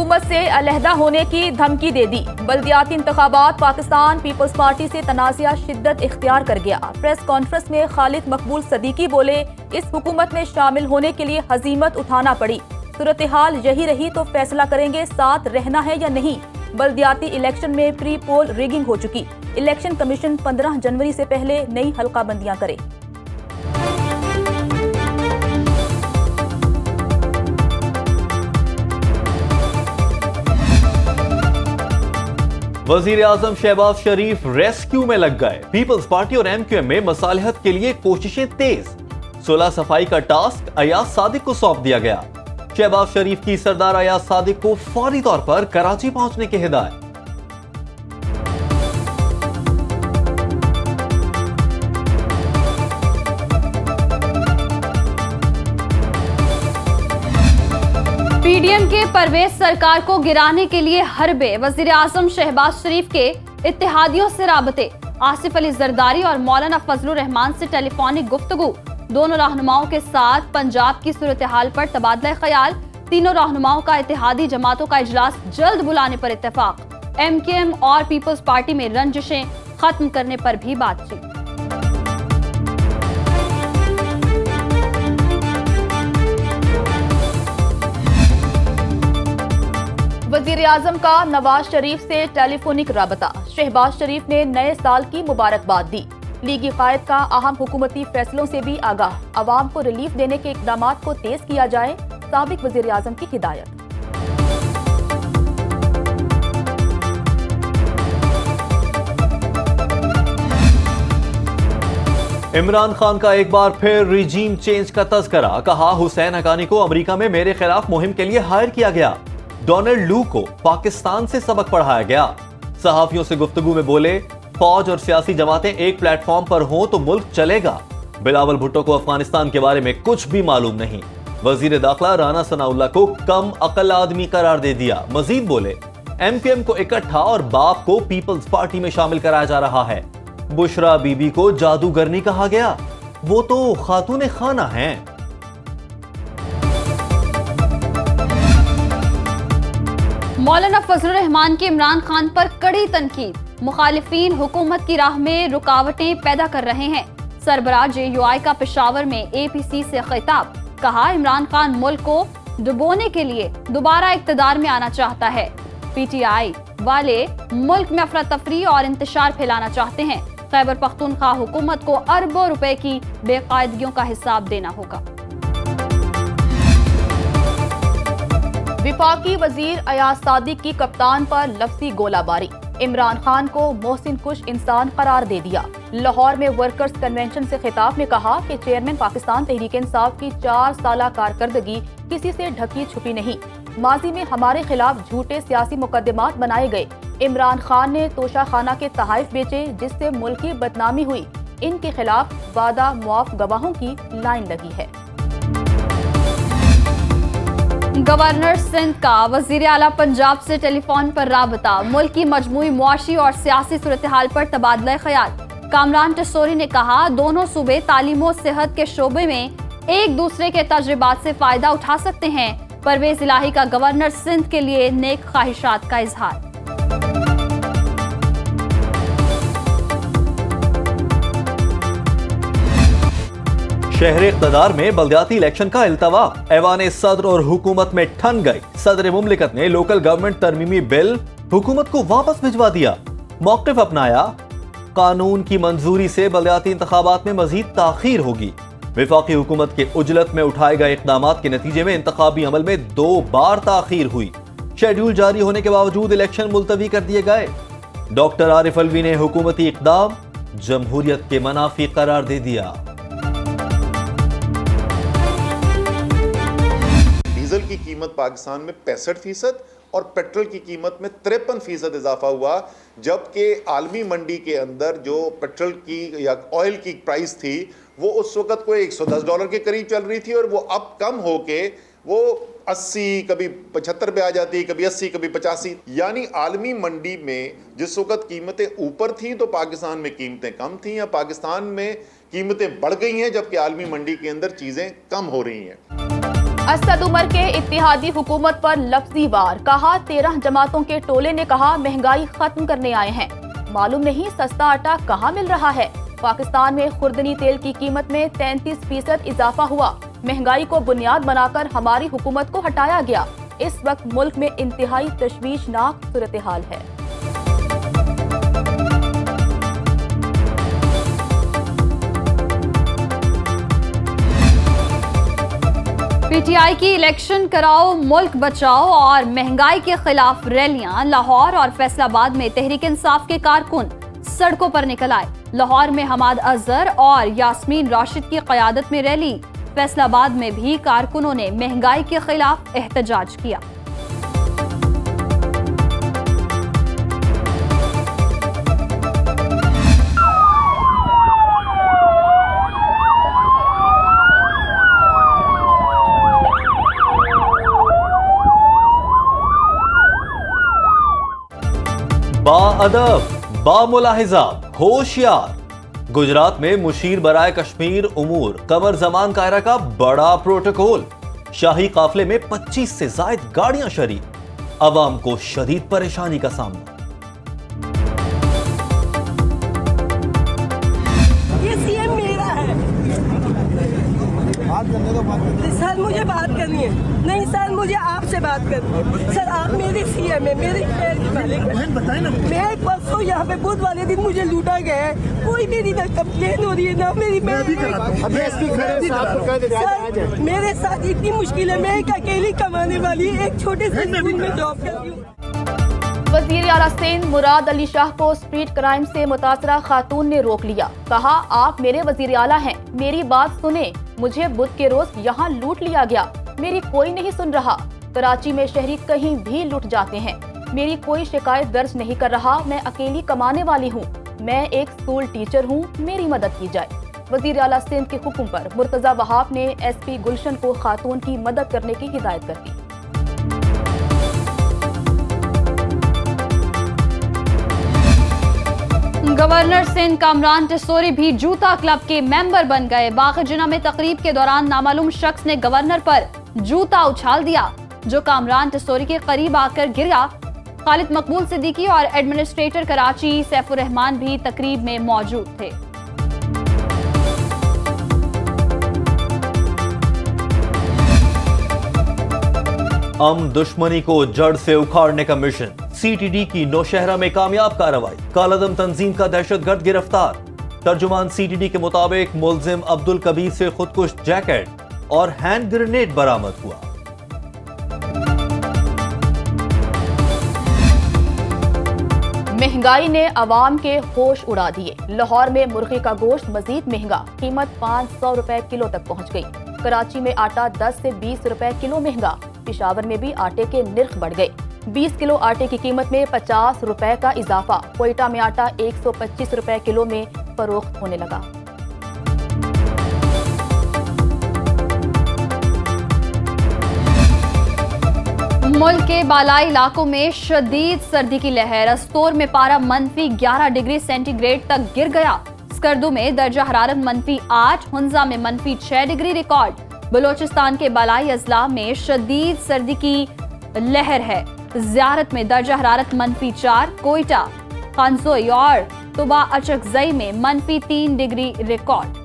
हुकूमत से अलहदा होने की धमकी दे दी। बल्दियाती इंतखाबात पाकिस्तान पीपल्स पार्टी से तनाज़ा शिद्दत इख्तियार कर गया। प्रेस कॉन्फ्रेंस में खालिद मकबूल सदीकी बोले, इस हुकूमत में शामिल होने के लिए हजीमत उठाना पड़ी। सूरत हाल यही रही तो फैसला करेंगे साथ रहना है या नहीं। बल्दियाती इलेक्शन में प्री पोल रिगिंग हो चुकी। इलेक्शन कमीशन 15 जनवरी से पहले नई हल्का बंदियां करे। वजीर आजम शहबाज शरीफ रेस्क्यू में लग गए। पीपल्स पार्टी और MQM में मसालिहत के लिए कोशिशें तेज। सुलह सफाई का टास्क अयाज सादिक को सौंप दिया गया। शहबाज शरीफ की सरदार अयाज सादिक को फौरी तौर पर कराची पहुंचने की हिदायत। पीडीएम के परवेज सरकार को गिराने के लिए हरबे। वजीर आजम शहबाज शरीफ के इत्तेहादियों से राबते। आसिफ अली जरदारी और मौलाना फजलुर रहमान से टेलीफोनिक गुफ्तगू। दोनों रहनुमाओं के साथ पंजाब की सूरत हाल पर तबादला ख्याल। तीनों रहनुमाओं का इत्तेहादी जमातों का इजलास जल्द बुलाने पर इत्तेफाक। MQM और पीपल्स पार्टी में रंजिशें खत्म करने पर भी बातचीत। वजीर आजम का नवाज शरीफ से टेलीफोनिक राबता। शहबाज शरीफ ने नए साल की मुबारकबाद दी। लीगी कायद का अहम हुकूमती फैसलों से भी आगाह। अवाम को रिलीफ देने के इकदाम को तेज किया जाए, साबिक वजीर आजम की हिदायत। इमरान खान का एक बार फिर रिजीम चेंज का तज़किरा। कहा, हुसैन हकानी को अमेरिका में मेरे खिलाफ मुहिम के लिए हायर किया गया। डोनाल्ड लू को पाकिस्तान से सबक पढ़ाया गया। सहाफियों से गुफ्तगू में बोले, फौज और सियासी जमातें एक प्लेटफॉर्म पर हों तो मुल्क चलेगा। बिलावल भुट्टो को अफगानिस्तान के बारे में कुछ भी मालूम नहीं। वजीर दाखिला राना सनाउल्लाह को कम अकल आदमी करार दे दिया। मजीद बोले, MQM को इकट्ठा और बाप को पीपल्स पार्टी में शामिल कराया जा रहा है। बुशरा बीबी को जादूगरनी कहा गया, वो तो खातून खाना है। मौलाना फजलुर रहमान की इमरान खान पर कड़ी तनकीद। मुखालिफिन हुकूमत की राह में रुकावटें पैदा कर रहे हैं। सरबराह JUI का पेशावर में APC से खिताब। कहा, इमरान खान मुल्क को डुबोने के लिए दोबारा इक्तदार में आना चाहता है। PTI वाले मुल्क में अफरा तफरी और इंतशार फैलाना चाहते हैं। खैबर पख्तूनख्वा हुकूमत को अरबों रुपए की बेकायदगियों का हिसाब देना होगा। विफाकी वजीर अयाज सादिक की कप्तान पर लफ्जी गोलाबारी। इमरान खान को मोहसिन कुश इंसान करार दे दिया। लाहौर में वर्कर्स कन्वेंशन से खिताब में कहा कि चेयरमैन पाकिस्तान तहरीक इंसाफ की 4 साला कारकर्दगी किसी से ढकी छुपी नहीं। माजी में हमारे खिलाफ झूठे सियासी मुकदमात बनाए गए। इमरान खान ने तोशा खाना के तहाइफ बेचे, जिससे मुल्क की बदनामी हुई। इनके खिलाफ वादा मुआफ गवाहों की लाइन लगी है। गवर्नर सिंध का वजीर आला पंजाब से टेलीफोन पर राबता। मुल्क की मजमूई मुआशी और सियासी सूरत हाल पर तबादला ख्याल। कामरान टसोरी ने कहा, दोनों सूबे तालीम और सेहत के शोबे में एक दूसरे के तजुर्बात से फायदा उठा सकते हैं। परवेज इलाही का गवर्नर सिंध के लिए नेक ख्वाहिशात का इजहार। शहर इक़्तिदार में बल्दियाती इलेक्शन का इल्तवा। ऐवान सदर और हुकूमत में ठन गई। सदर मुमलिकत ने लोकल गवर्नमेंट तरमीमी बिल हुकूमत को वापस भिजवा दिया। मौक़िफ़ अपनाया, कानून की मंजूरी से बल्दियाती इंतखाबात में मजीद ताखीर होगी। वफाकी हुकूमत के उजलत में उठाए गए इक़दामात के नतीजे में इंतखाबी अमल में 2 बार ताखीर हुई। शेड्यूल जारी होने के बावजूद इलेक्शन मुलतवी कर दिए गए। डॉक्टर आरिफ अलवी ने हुकूमती इक़दाम जमहूरियत के मनाफी करार दे दिया। डीजल की कीमत पाकिस्तान में 65% और पेट्रोल की कीमत में 53% इजाफा हुआ, जबकि आलमी मंडी के अंदर जो पेट्रोल की या ऑयल की प्राइस थी वो उस वक्त कोई $110 के करीब चल रही थी और वो अब कम होके वो 80, कभी 75 पे आ जाती, कभी 80, कभी 85। यानी आलमी मंडी में जिस वक्त कीमतें ऊपर थी तो पाकिस्तान में कीमतें कम थी, या पाकिस्तान में कीमतें बढ़ गई हैं जबकि आलमी मंडी के अंदर चीज़ें कम हो रही हैं। असद उमर के इत्तेहादी हुकूमत पर लफ्जी वार, कहा 13 जमातों के टोले ने कहा महंगाई खत्म करने आए हैं। मालूम नहीं सस्ता आटा कहां मिल रहा है। पाकिस्तान में खुर्दनी तेल की कीमत में 33% इजाफा हुआ। महंगाई को बुनियाद बनाकर हमारी हुकूमत को हटाया गया। इस वक्त मुल्क में इंतहाई तशवीशनाक सूरत हाल है। पीटीआई की इलेक्शन कराओ मुल्क बचाओ और महंगाई के खिलाफ रैलियां। लाहौर और फैसलाबाद में तहरीक इंसाफ के कारकुन सड़कों पर निकल आए। लाहौर में हमाद अजहर और यास्मीन राशिद की क़यादत में रैली। फैसलाबाद में भी कारकुनों ने महंगाई के खिलाफ एहतजाज किया। बाअदब, बामुलाहिजा, होशियार। गुजरात में मुशीर बराए कश्मीर उमूर कमर जमान कायरा का बड़ा प्रोटोकॉल। शाही काफले में 25 से जायद गाड़ियां शरीक। अवाम को शदीद परेशानी का सामना। ये सीएम मेरा है। सर मुझे बात करनी है। नहीं सर मुझे आपसे बात करनी है। सर आप मेरे सीएम है, मेरे बताए ना। मैं परसों यहाँ पे बुध वाले दिन मुझे लूटा गया है। कोई मेरी ना कंप्लेन हो रही है ना मेरी। सर मेरे साथ इतनी मुश्किल है। मैं एक अकेली कमाने वाली एक छोटे से स्कूल में जॉब कर रही हूँ। वज़ीर आला सिंध मुराद अली शाह को स्ट्रीट क्राइम से मुतासरा खातून ने रोक लिया। कहा आप मेरे वज़ीर आला हैं, मेरी बात सुने। मुझे बुध के रोज यहाँ लूट लिया गया, मेरी कोई नहीं सुन रहा। कराची में शहरी कहीं भी लूट जाते हैं, मेरी कोई शिकायत दर्ज नहीं कर रहा। मैं अकेली कमाने वाली हूँ, मैं एक स्कूल टीचर हूँ, मेरी मदद की जाए। वज़ीर आला सिंध के हुक्म पर मुर्तजा वहाब ने एसपी गुलशन को खातून की मदद करने की हिदायत कर दी। गवर्नर सिंध कामरान टिसोरी भी जूता क्लब के मेंबर बन गए। बाग़-ए-जिन्ना में तकरीब के दौरान नामालूम शख्स ने गवर्नर पर जूता उछाल दिया, जो कामरान टिसोरी के करीब आकर गिरा। खालिद मकबूल सिद्दीकी और एडमिनिस्ट्रेटर कराची सैफुर रहमान भी तकरीब में मौजूद थे। दुश्मनी को जड़ से उखाड़ने का मिशन। सीटीडी की नौशहरा में कामयाब कार्रवाई। कालादम तंजीम का दहशतगर्द गिरफ्तार। तर्जुमान सीटीडी के मुताबिक मुलजिम अब्दुल कबीर से खुदकुश जैकेट और हैंड ग्रेनेड बरामद हुआ। महंगाई ने अवाम के होश उड़ा दिए। लाहौर में मुर्गी का गोश्त मजीद महंगा, कीमत 500 रुपए किलो तक पहुंच गई। कराची में आटा 10 से 20 रुपए किलो महंगा। पेशावर में भी आटे के निर्ख बढ़ गए। 20 किलो आटे की कीमत में 50 रुपए का इजाफा। कोयटा में आटा 125 रुपए किलो में फरोख्त होने लगा। मुल्क के बालाई इलाकों में शदीद सर्दी की लहर। अस्तोर में पारा -11 डिग्री सेंटीग्रेड तक गिर गया। स्कर्दू में दर्जा हरारत -8, हुंजा में -6 डिग्री रिकॉर्ड। बलोचिस्तान के बालाई अजला में शदीद सर्दी की लहर है। ज़ियारत में दर्जा हरारत -4, कोयटा, खानजोई और तुबा अचकजई में -3 डिग्री रिकॉर्ड।